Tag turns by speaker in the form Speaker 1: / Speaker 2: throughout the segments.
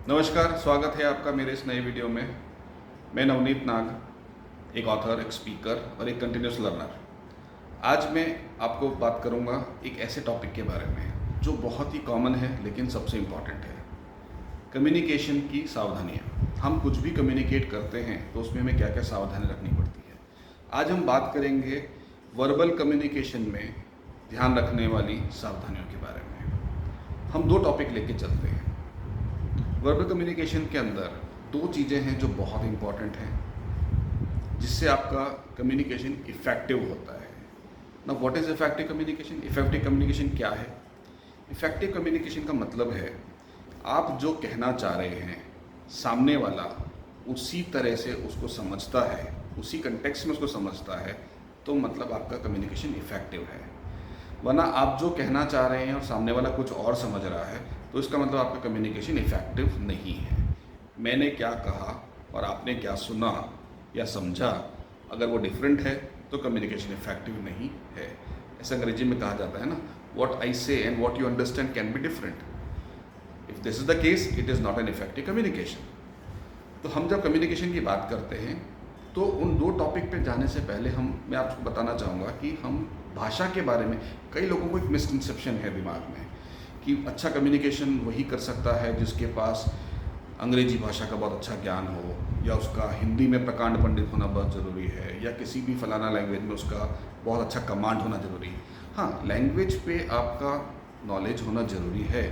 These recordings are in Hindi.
Speaker 1: नमस्कार, स्वागत है आपका मेरे इस नए वीडियो में। मैं नवनीत नाग, एक ऑथर, एक स्पीकर और एक कंटिन्यूस लर्नर। आज मैं आपको बात करूंगा एक ऐसे टॉपिक के बारे में जो बहुत ही कॉमन है लेकिन सबसे इम्पॉर्टेंट है। कम्युनिकेशन की सावधानियाँ। हम कुछ भी कम्युनिकेट करते हैं तो उसमें हमें क्या क्या सावधानी रखनी पड़ती है। आज हम बात करेंगे वर्बल कम्युनिकेशन में ध्यान रखने वाली सावधानियों के बारे में। हम दो टॉपिक लेके चलते हैं। वर्बल कम्युनिकेशन के अंदर दो चीज़ें हैं जो बहुत इंपॉर्टेंट हैं जिससे आपका कम्युनिकेशन इफ़ेक्टिव होता है ना। What is effective communication? Effective communication क्या है? इफ़ेक्टिव कम्युनिकेशन का मतलब है आप जो कहना चाह रहे हैं सामने वाला उसी तरह से उसको समझता है, उसी कंटेक्स्ट में उसको समझता है, तो मतलब आपका कम्युनिकेशन इफ़ेक्टिव है। वरना आप जो कहना चाह रहे हैं और सामने वाला कुछ और समझ रहा है तो इसका मतलब आपका कम्युनिकेशन इफ़ेक्टिव नहीं है। मैंने क्या कहा और आपने क्या सुना या समझा, अगर वो डिफरेंट है तो कम्युनिकेशन इफ़ेक्टिव नहीं है। ऐसा अंग्रेजी में कहा जाता है ना, व्हाट आई से and what you understand can be different. If this is the case, it is not an effective communication. तो हम जब कम्युनिकेशन की बात करते हैं तो उन दो टॉपिक पे जाने से पहले मैं आपको बताना चाहूँगा कि हम भाषा के बारे में, कई लोगों को एक मिसकंसेप्शन है दिमाग में कि अच्छा कम्युनिकेशन वही कर सकता है जिसके पास अंग्रेजी भाषा का बहुत अच्छा ज्ञान हो, या उसका हिंदी में प्रकांड पंडित होना बहुत ज़रूरी है, या किसी भी फलाना लैंग्वेज में उसका बहुत अच्छा कमांड होना ज़रूरी है। हाँ, लैंग्वेज पे आपका नॉलेज होना ज़रूरी है,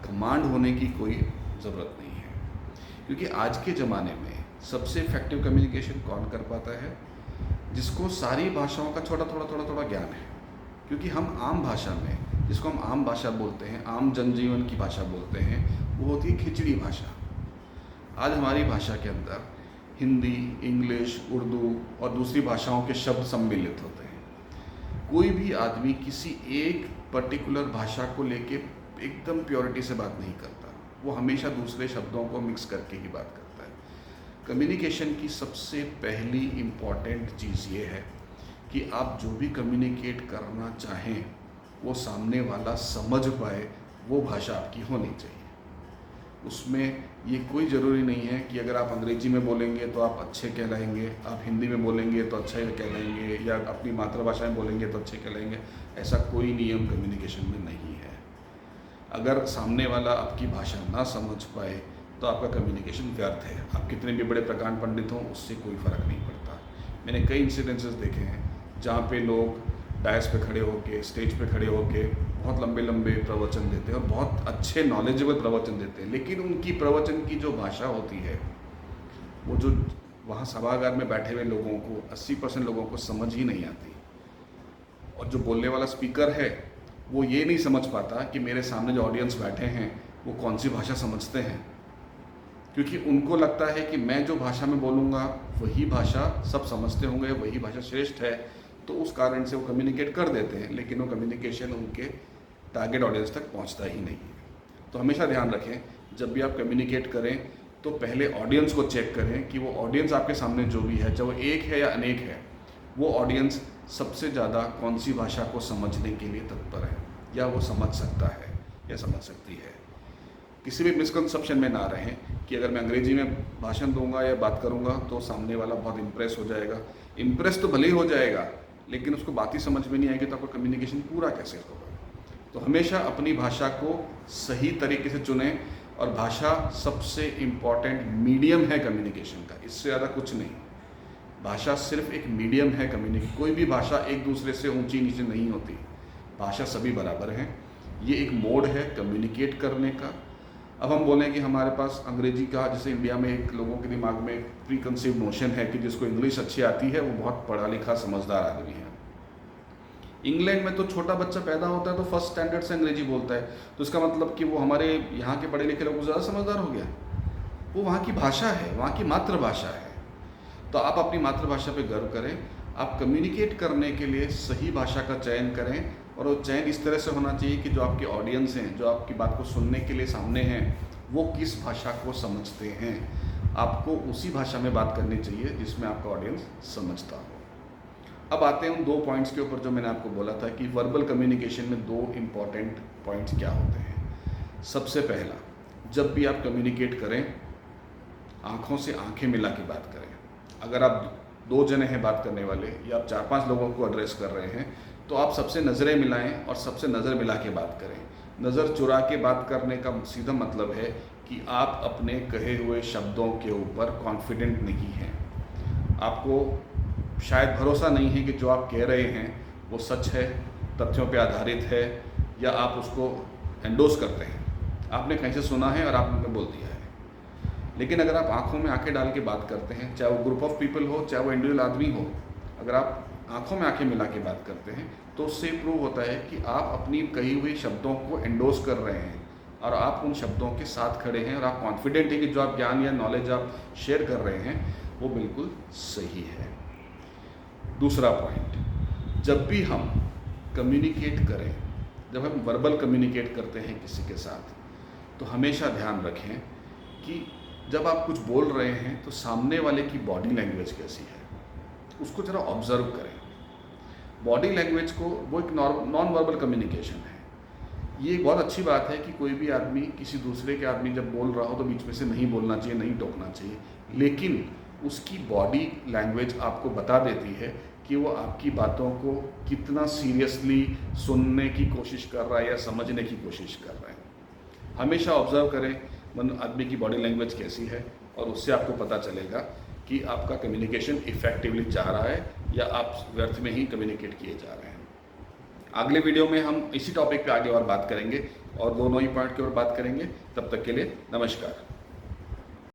Speaker 1: कमांड होने की कोई ज़रूरत नहीं है। क्योंकि आज के ज़माने में सबसे इफेक्टिव कम्युनिकेशन कौन कर पाता है? जिसको सारी भाषाओं का थोड़ा थोड़ा ज्ञान है। क्योंकि हम आम भाषा में, जिसको हम आम भाषा बोलते हैं, आम जनजीवन की भाषा बोलते हैं, वो होती है खिचड़ी भाषा। आज हमारी भाषा के अंदर हिंदी, इंग्लिश, उर्दू और दूसरी भाषाओं के शब्द सम्मिलित होते हैं। कोई भी आदमी किसी एक पर्टिकुलर भाषा को लेके एकदम प्योरिटी से बात नहीं करता, वो हमेशा दूसरे शब्दों को मिक्स करके ही बात करता है। कम्युनिकेशन की सबसे पहली इम्पॉर्टेंट चीज़ ये है कि आप जो भी कम्युनिकेट करना चाहें वो सामने वाला समझ पाए, वो भाषा आपकी होनी चाहिए। उसमें ये कोई ज़रूरी नहीं है कि अगर आप अंग्रेजी में बोलेंगे तो आप अच्छे कहलाएंगे, आप हिंदी में बोलेंगे तो अच्छे कहलाएंगे, या अपनी मातृभाषा में बोलेंगे तो अच्छे कहलाएंगे। ऐसा कोई नियम कम्युनिकेशन में नहीं है। अगर सामने वाला आपकी भाषा ना समझ पाए तो आपका कम्युनिकेशन व्यर्थ है। आप कितने भी बड़े प्रकांड पंडित हों, उससे कोई फ़र्क नहीं पड़ता। मैंने कई इंसिडेंसेस देखे हैं जहाँ पे लोग डायस पे खड़े होके, स्टेज पे खड़े होके बहुत लंबे लंबे प्रवचन देते हैं और बहुत अच्छे नॉलेजेबल प्रवचन देते हैं, लेकिन उनकी प्रवचन की जो भाषा होती है वो जो वहाँ सभागार में बैठे हुए लोगों को 80% लोगों को समझ ही नहीं आती। और जो बोलने वाला स्पीकर है वो ये नहीं समझ पाता कि मेरे सामने जो ऑडियंस बैठे हैं वो कौन सी भाषा समझते हैं, क्योंकि उनको लगता है कि मैं जो भाषा में बोलूँगा वही भाषा सब समझते होंगे, वही भाषा श्रेष्ठ है, तो उस कारण से वो कम्युनिकेट कर देते हैं, लेकिन वो कम्युनिकेशन उनके टारगेट ऑडियंस तक पहुंचता ही नहीं है। तो हमेशा ध्यान रखें, जब भी आप कम्युनिकेट करें तो पहले ऑडियंस को चेक करें कि वो ऑडियंस आपके सामने जो भी है, चाहे वो एक है या अनेक है, वो ऑडियंस सबसे ज़्यादा कौन सी भाषा को समझने के लिए तत्पर है, या वो समझ सकता है या समझ सकती है। किसी भी मिसकंसेप्शन में ना रहें कि अगर मैं अंग्रेजी में भाषण दूंगा या बात करूंगा तो सामने वाला बहुत इम्प्रेस हो जाएगा। इम्प्रेस तो भले ही हो जाएगा, लेकिन उसको बात ही समझ में नहीं आएगी तो आपका कम्युनिकेशन पूरा कैसे होगा। तो हमेशा अपनी भाषा को सही तरीके से चुनें, और भाषा सबसे इम्पॉर्टेंट मीडियम है कम्युनिकेशन का, इससे ज़्यादा कुछ नहीं। भाषा सिर्फ एक मीडियम है कम्युनिकेशन। कोई भी भाषा एक दूसरे से ऊंची नीचे नहीं होती, भाषा सभी बराबर हैं। ये एक मोड है कम्युनिकेट करने का। अब हम बोलें कि हमारे पास अंग्रेजी का, जैसे इंडिया में एक लोगों के दिमाग में प्री कंसीव नोशन है कि जिसको इंग्लिश अच्छी आती है वो बहुत पढ़ा लिखा समझदार आदमी है। इंग्लैंड में तो छोटा बच्चा पैदा होता है तो फर्स्ट स्टैंडर्ड से अंग्रेजी बोलता है, तो इसका मतलब कि वो हमारे यहाँ के पढ़े लिखे लोगों से ज़्यादा समझदार हो गया। वो वहाँ की भाषा है, वहाँ की मातृभाषा है। तो आप अपनी मातृभाषा पे गर्व करें। आप कम्युनिकेट करने के लिए सही भाषा का चयन करें, और वो चयन इस तरह से होना चाहिए कि जो आपके ऑडियंस हैं, जो आपकी बात को सुनने के लिए सामने हैं, वो किस भाषा को समझते हैं। आपको उसी भाषा में बात करनी चाहिए जिसमें आपका ऑडियंस समझता हो। अब आते हैं उन दो पॉइंट्स के ऊपर जो मैंने आपको बोला था कि वर्बल कम्युनिकेशन में दो इम्पॉर्टेंट पॉइंट्स क्या होते हैं। सबसे पहला, जब भी आप कम्युनिकेट करें, आँखों से आँखें मिला के बात करें। अगर आप 2 जने हैं बात करने वाले या आप 4-5 लोगों को एड्रेस कर रहे हैं, तो आप सबसे नज़रें मिलाएं और सबसे नज़र मिला के बात करें। नज़र चुरा के बात करने का सीधा मतलब है कि आप अपने कहे हुए शब्दों के ऊपर कॉन्फिडेंट नहीं हैं। आपको शायद भरोसा नहीं है कि जो आप कह रहे हैं वो सच है, तथ्यों पे आधारित है, या आप उसको एंडोर्स करते हैं। आपने कहीं से सुना है और आपने बोल दिया है। लेकिन अगर आप आंखों में आंखें डाल के बात करते हैं, चाहे वो ग्रुप ऑफ पीपल हो, चाहे वो इंडिविजुअल आदमी हो, अगर आप आंखों में आंखें मिला के बात करते हैं तो उससे प्रूव होता है कि आप अपनी कही हुई शब्दों को एंडोर्स कर रहे हैं और आप उन शब्दों के साथ खड़े हैं और आप कॉन्फिडेंट हैं कि जो आप ज्ञान या नॉलेज आप शेयर कर रहे हैं वो बिल्कुल सही है। दूसरा पॉइंट, जब भी हम कम्युनिकेट करें, जब हम वर्बल कम्युनिकेट करते हैं किसी के साथ, तो हमेशा ध्यान रखें कि जब आप कुछ बोल रहे हैं तो सामने वाले की बॉडी लैंग्वेज कैसी है, उसको ज़रा ऑब्जर्व करें। बॉडी लैंग्वेज को, वो एक नॉन वर्बल कम्युनिकेशन है। ये एक बहुत अच्छी बात है कि कोई भी आदमी किसी दूसरे के आदमी जब बोल रहा हो तो बीच में से नहीं बोलना चाहिए, नहीं टोकना चाहिए, लेकिन उसकी बॉडी लैंग्वेज आपको बता देती है कि वो आपकी बातों को कितना सीरियसली सुनने की कोशिश कर रहा है या समझने की कोशिश कर रहा है। हमेशा ऑब्जर्व करें आदमी की बॉडी लैंग्वेज कैसी है, और उससे आपको पता चलेगा कि आपका कम्युनिकेशन इफेक्टिवली जा रहा है या आप व्यर्थ में ही कम्युनिकेट किए जा रहे हैं। अगले वीडियो में हम इसी टॉपिक पे आगे और बात करेंगे और दोनों ही पॉइंट के ऊपर बात करेंगे। तब तक के लिए नमस्कार।